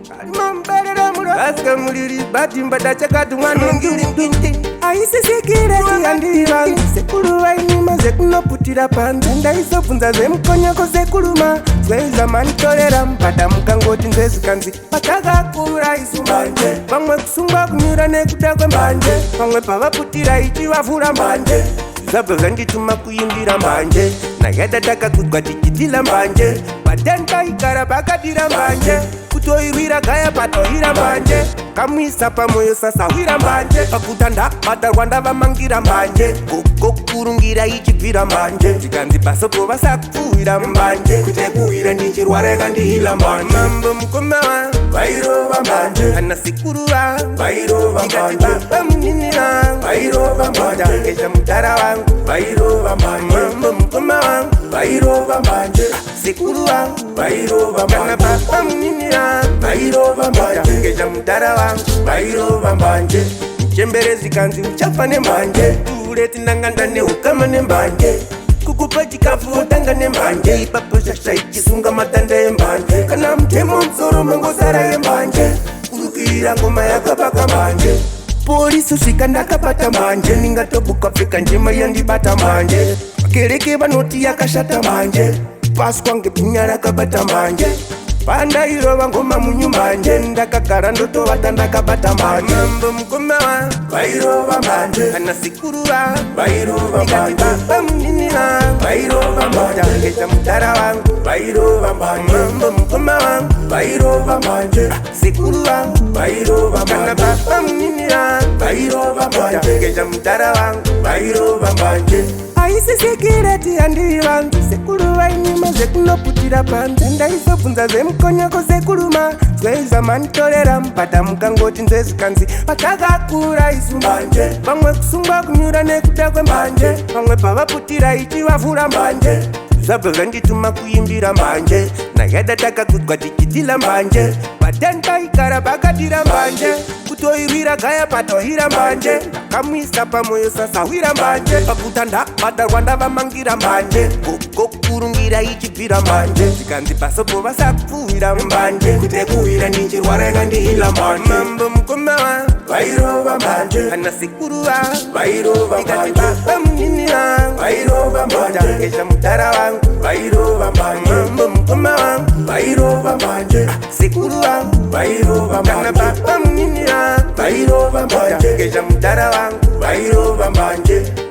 Badsaskam bati Mbada chakati mwana ngiri aisisikire tiandira sekuru vainima zekunoputira panze ndaizobvunza zvemukonyoko sekuruma zveiza manitorera Mbada mukangoti nzezvikanzi patakakura isu mbanje vamwe kusungwa kunyura nekuda kwembanje vamwe pavaputira ichivavhura mbanje zvabva zvandituma kuimbira mbanje nayada takakudwa tichitila mbanje patandaigara pakadira mbanje kutoirwira gaya patohira mbanje kamwisa pamoyo sasahwira mbanje pakutanda batarwa ndavamangira mbanje kokurungira ichibvira mbanje tikanzi pasopo vasakupfuhira mbanje kutekuhwira ndichirwara yakandihila mbanje mambo mukoma wa Vairova mbanje kana sikuru wa Vairova mbanje pamunini wangu Vairova mbanje kesha mutara wangu Vairova mbanje mambo mukoma wangu Vairova mbanje sikuru wangu Vairova mbanje kana pamunini wangu Vairova mbanje kesha mutara wangu Vairova mbanje chemberezi kanzi uchafa nembanje ureti ndanganda neukama nembanje kukupa chikafu utanga nembanje ipapo zvashaichisunga matanda embanje kana mutemo msoro mongosara yembanje urukira ngoma yakapaka mbanje polisi usvika ndakapata mbanje ndingatobuka pfeka njema yandibata mbanje vakereke vanoti yakashata mbanje paswa ngebhinya rakabata mbanje pandairova ngoma munyumbanje ndakagara ndotovata ndakabata mbanje mambo mukoma wa Vairova mbanje kana sikuru wa Vairova mbanje pamunini wangu Vairova mbanje kesha mutara wangu Vairova mbanje mambo mukoma wangu Vairova mbanje sikuru wangu Vairova mbanje kana pamunini wangu Vairova mbanje kesha mutara wangu Vairova mbanje aisisikire tiandiri vantu sekuru vainima zekunoputira panze ndaizobvunza zvemukonyoko sekuruma zveiza manitorera Mbada mukangoti nzezvikanzi patakakura isu mbanje vamwe kusungwa kunyura nekuda kwembanje vamwe pavaputira ichivavhura mbanje zvabva zvandituma kuimbira mbanje nayada takakudwa tichitila mbanje patandaigara pakadira mbanje kutoirwira gaya patohira mbanje kamwisa pamoyo sasahwira mbanje pakutanda batarwa ndavamangira mbanje kokurungira ichibvira mbanje tikanzi pasopo vasakupfuhira mbanje kutekuhwira ndichirwara yakandihila mbanje mambo mukoma wa Vairova mbanje kana sikuru wa Vairova mbanje pamunini wangu Vairova mbanje kesha mutara wangu Vairova mbanje mambo mukoma wangu Vairova mbanje sikuru wangu Vairova mbanje kana pamunini wangu Vairova mbanje kesha mutara wangu Vairova mbanje